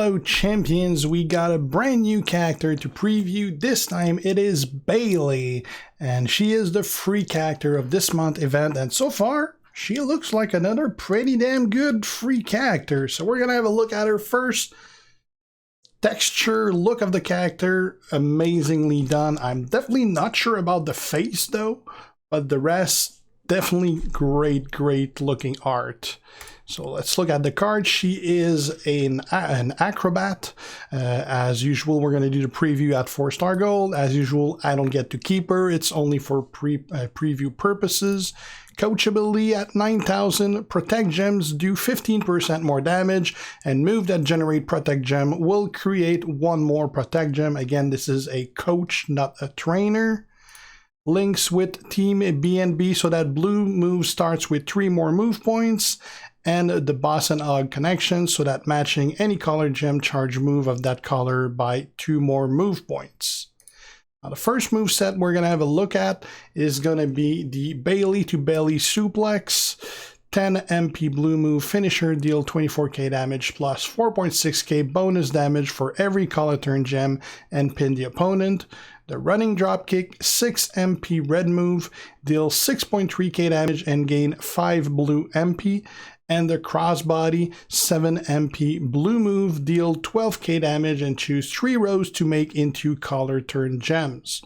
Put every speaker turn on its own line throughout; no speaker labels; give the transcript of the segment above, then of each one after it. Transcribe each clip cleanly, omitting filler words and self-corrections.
Hello champions, we got a brand new character to preview. This time it is Bayley, and she is the free character of this month event, and so far she looks like another pretty damn good free character. So we're gonna have a look at her first. Texture, look of the character, amazingly done. I'm definitely not sure about the face though, but the rest, definitely great looking art. So let's look at the card. She is an acrobat. As usual, we're going to do the preview at 4-star gold. As usual, I don't get to keep her. It's only for preview purposes. Coachability at 9,000. Protect gems do 15% more damage. And move that generate protect gem will create one more protect gem. Again, this is a coach, not a trainer. Links with Team BNB, so that blue move starts with 3 more move points. And the boss and og connection, so that matching any color gem charge move of that color by 2 more move points. Now the first move set we're gonna have a look at is gonna be the Bayley to belly suplex. 10 MP blue move finisher, deal 24k damage plus 4.6k bonus damage for every color turn gem and pin the opponent. The running dropkick, 6 MP red move, deal 6.3k damage and gain 5 blue MP. And the crossbody, 7 MP blue move, deal 12k damage and choose 3 rows to make into color turn gems.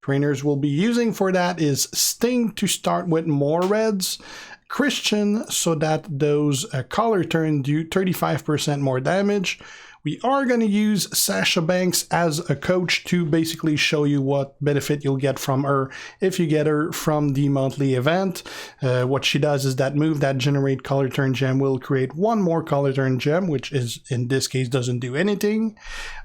Trainers will be using for that is Sting to start with more reds, Christian so that those color turn do 35% more damage. We are going to use Sasha Banks as a coach to basically show you what benefit you'll get from her if you get her from the monthly event. What she does is that move that generate color turn gem will create one more color turn gem, which is in this case doesn't do anything.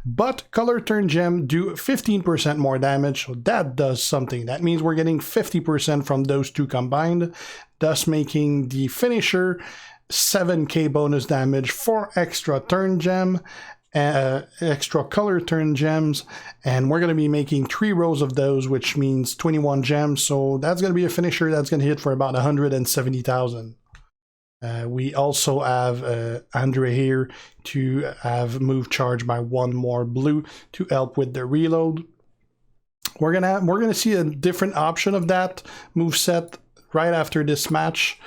But color turn gem do 15% more damage, so that does something. That means we're getting 50% from those two combined, thus making the finisher 7k bonus damage, 4 extra turn gem, extra color turn gems, and we're going to be making 3 rows of those, which means 21 gems. So that's going to be a finisher that's going to hit for about 170,000. We also have Andre here to have move charge by 1 more blue to help with the reload. We're gonna see a different option of that move set right after this match.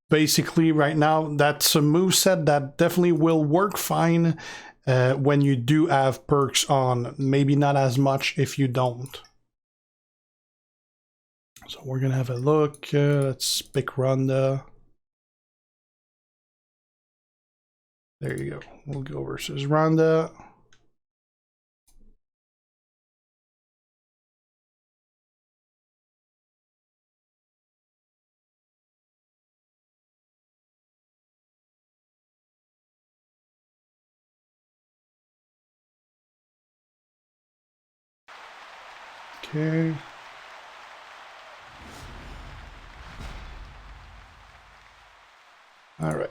Basically, right now, that's a moveset that definitely will work fine when you do have perks on. Maybe not as much if you don't. So we're going to have a look. Let's pick Ronda. There you go. We'll go versus Ronda. Okay. All right.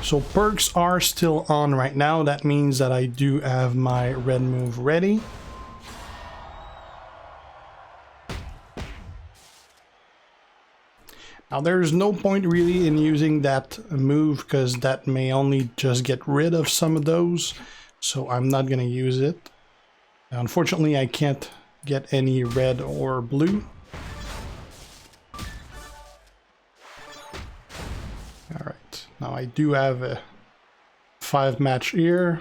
So perks are still on right now. That means that I do have my red move ready. Now there's no point really in using that move because that may only just get rid of some of those. So I'm not going to use it. Unfortunately, I can't get any red or blue. All right, now I do have a 5-match here.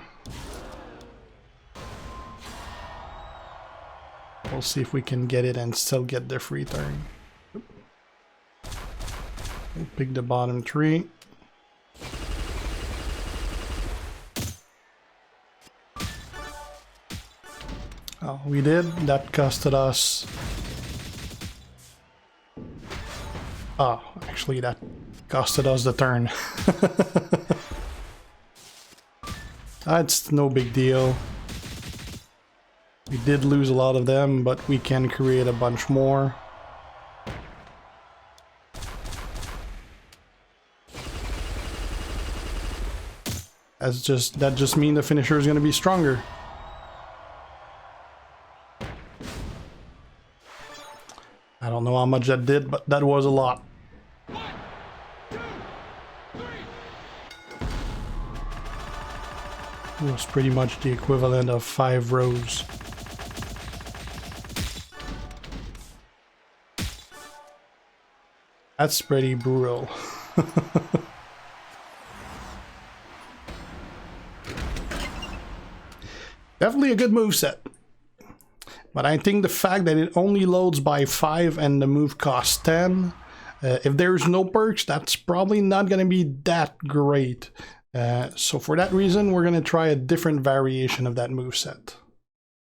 We'll see if we can get it and still get the free turn. We'll pick the bottom 3. Oh, we did. That costed us. Oh, actually, that costed us the turn. That's no big deal. We did lose a lot of them, but we can create a bunch more. That just means the finisher is going to be stronger. I don't know how much that did, but that was a lot.
1, 2, 3.
It was pretty much the equivalent of 5 rows. That's pretty brutal. Definitely a good moveset. But I think the fact that it only loads by 5 and the move costs 10, if there's no perks, that's probably not going to be that great. So for that reason, we're going to try a different variation of that moveset.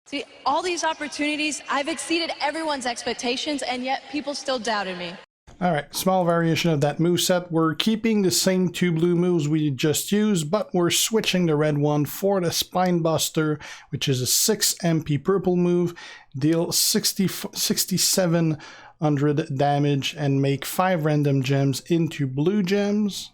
See, all these opportunities, I've exceeded everyone's expectations, and yet people still doubted me.
Alright, small variation of that moveset. We're keeping the same 2 blue moves we just used, but we're switching the red one for the Spine Buster, which is a 6 MP purple move, deal 6,700 damage, and make 5 random gems into blue gems.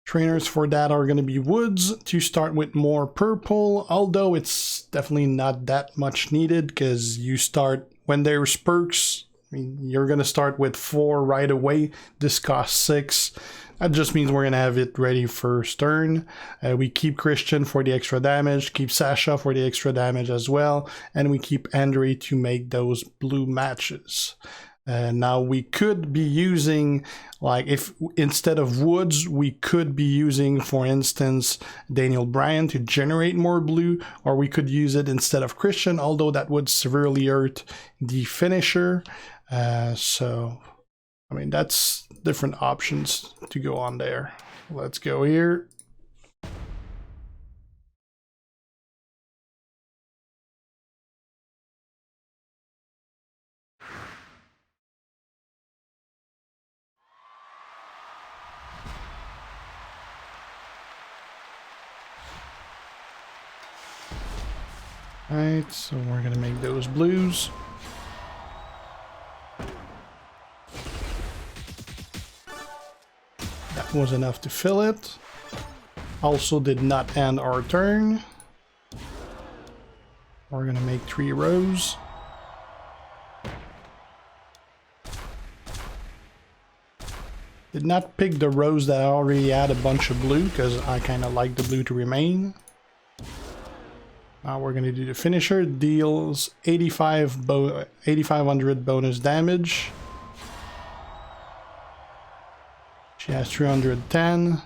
Trainers for that are going to be woods to start with more purple, although it's definitely not that much needed because you start when there's perks. I mean, you're going to start with 4 right away. This costs 6. That just means we're going to have it ready first turn. We keep Christian for the extra damage, keep Sasha for the extra damage as well, and we keep Andre to make those blue matches. Now we could be using, like, if instead of woods, we could be using, for instance, Daniel Bryan to generate more blue, or we could use it instead of Christian, although that would severely hurt the finisher. So, I mean, that's different options to go on there. Let's go here. Alright, so we're gonna make those blues. That was enough to fill it. Also did not end our turn. We're gonna make 3 rows. Did not pick the rows that already had a bunch of blue because I kind of like the blue to remain. Now we're going to do the finisher. Deals 8,500 bonus damage. She has 310.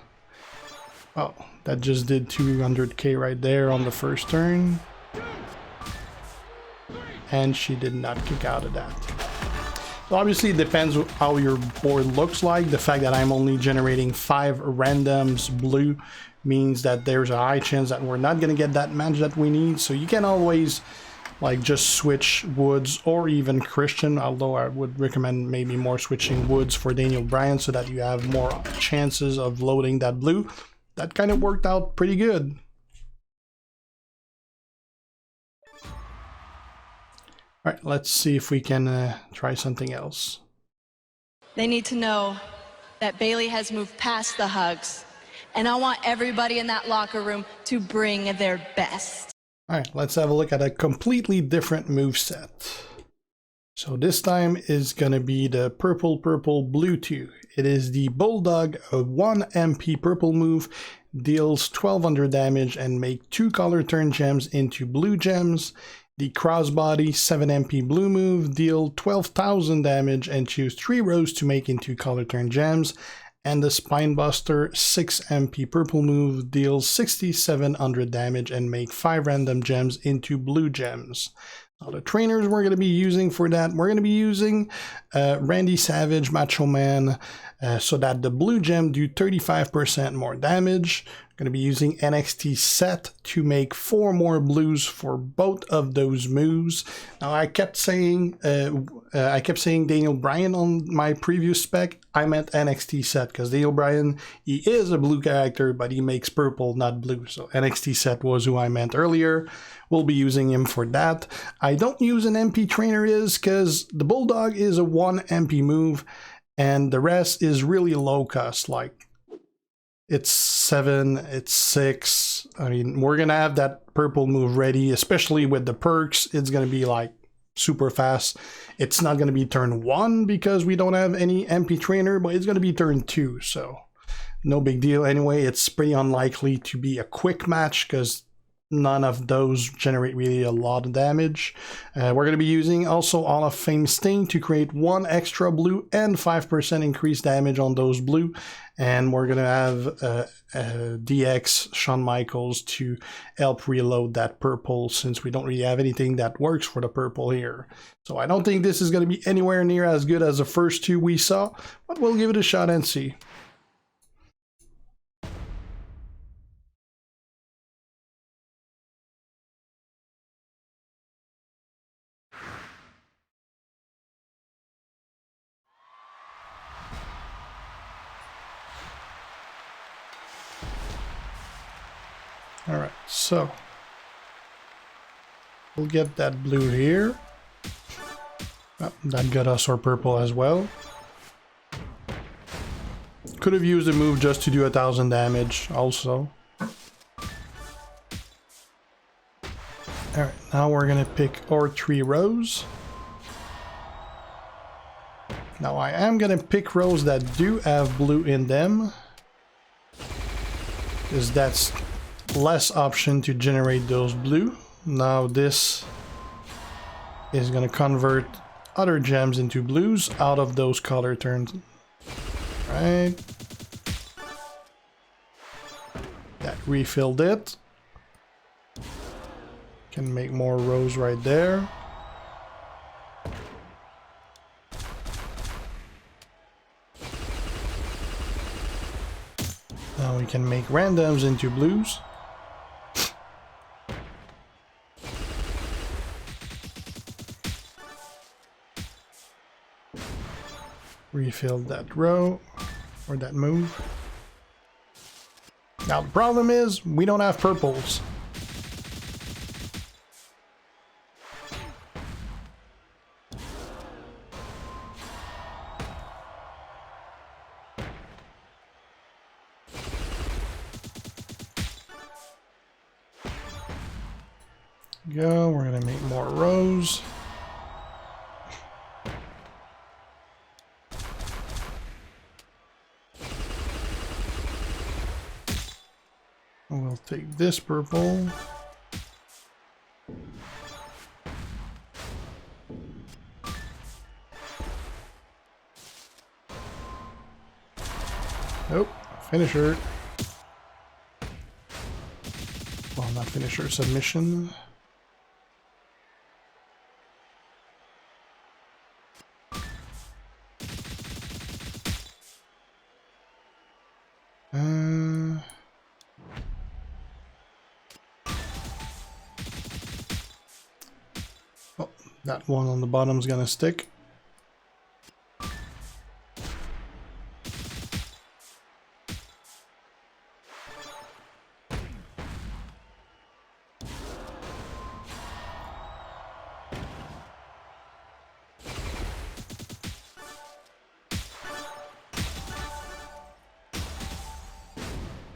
Oh, that just did 200k right there on the first turn. And she did not kick out of that. So obviously it depends how your board looks like. The fact that I'm only generating 5 randoms blue means that there's a high chance that we're not going to get that match that we need. So you can always like just switch woods or even Christian, although I would recommend maybe more switching woods for Daniel Bryan so that you have more chances of loading that blue. That kind of worked out pretty good. All right, let's see if we can try something else.
They need to know that Bayley has moved past the hugs. And I want everybody in that locker room to bring their best.
All right, let's have a look at a completely different moveset. So this time is going to be the purple, blue 2. It is the Bulldog, a 1 MP purple move, deals 1200 damage and make 2 color turn gems into blue gems. The Crossbody, 7 MP blue move, deal 12,000 damage and choose 3 rows to make into color turn gems. And the Spinebuster 6 MP purple move deals 6,700 damage and make 5 random gems into blue gems. Now the trainers we're going to be using for that, we're going to be using Randy Savage, Macho Man, so that the blue gem do 35% more damage. Going to be using NXT set to make 4 more blues for both of those moves. Now I kept saying Daniel Bryan on my previous spec. I meant NXT set because Daniel Bryan, he is a blue character, but he makes purple, not blue. So NXT set was who I meant earlier. We'll be using him for that. I don't use an MP trainer because the Bulldog is a 1 MP move, and the rest is really low cost. Like, it's 7, it's 6. I mean, we're gonna have that purple move ready, especially with the perks. It's gonna be like super fast. It's not gonna be turn 1 because we don't have any MP trainer, but it's gonna be turn 2. So no big deal. Anyway, it's pretty unlikely to be a quick match because none of those generate really a lot of damage. We're going to be using also Hall of Fame Sting to create 1 extra blue and 5% increased damage on those blue. And we're going to have DX Shawn Michaels to help reload that purple, since we don't really have anything that works for the purple here. So I don't think this is going to be anywhere near as good as the first 2 we saw, but we'll give it a shot and see. All right, so we'll get that blue here. Oh, that got us our purple as well. Could have used a move just to do 1,000 damage also. All right, now we're gonna pick our 3 rows. Now I am gonna pick rows that do have blue in them, because that's less option to generate those blue. Now this is going to convert other gems into blues out of those color turns. Right. That refilled it. Can make more rows right there. Now we can make randoms into blues. Refilled that row, or that move. Now the problem is, we don't have purples. Go, we're gonna make more rows. We'll take this purple. Nope, finisher. Well, not finisher, submission. Oh, that one on the bottom's gonna stick.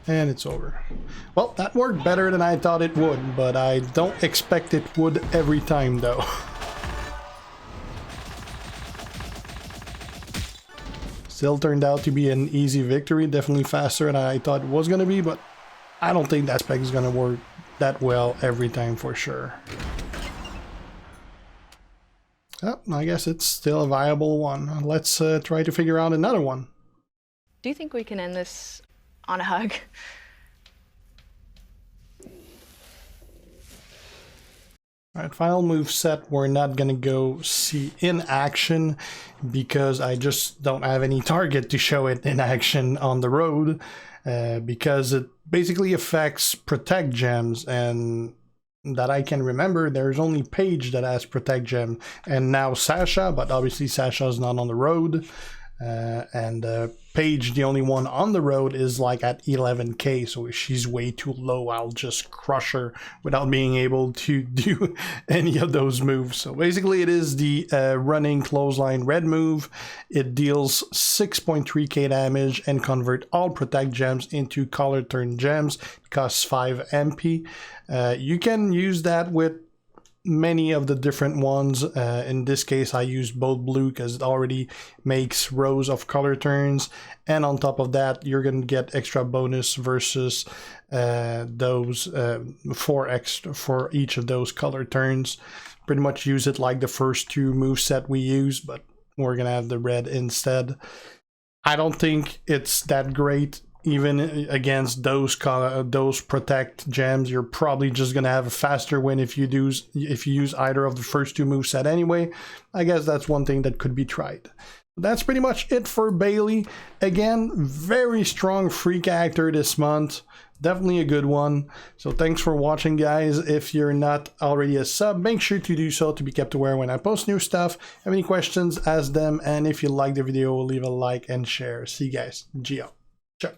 And it's over. Well, that worked better than I thought it would, but I don't expect it would every time though. Still turned out to be an easy victory, definitely faster than I thought it was going to be, but I don't think that spec is going to work that well every time for sure. Oh, I guess it's still a viable one. Let's try to figure out another one.
Do you think we can end this on a hug?
Alright, final move set we're not gonna go see in action because I just don't have any target to show it in action on the road, because it basically affects protect gems, and that I can remember there's only Paige that has protect gem, and now Sasha, but obviously Sasha is not on the road. And Paige, the only one on the road, is like at 11k, so if she's way too low, I'll just crush her without being able to do any of those moves. So basically it is the running clothesline red move. It deals 6.3k damage and convert all protect gems into color turn gems. It costs 5 MP. You can use that with many of the different ones. In this case, I used both blue because it already makes rows of color turns, and on top of that, you're gonna get extra bonus versus those 4x for each of those color turns. Pretty much use it like the first two moveset we use, but we're gonna have the red instead. I don't think it's that great. Even against those protect gems, you're probably just gonna have a faster win if you use either of the first two moveset anyway. I guess that's one thing that could be tried. That's pretty much it for Bayley. Again, very strong free character this month. Definitely a good one. So thanks for watching, guys. If you're not already a sub, make sure to do so to be kept aware when I post new stuff. Have any questions, ask them. And if you like the video, leave a like and share. See you guys. Geo. Ciao.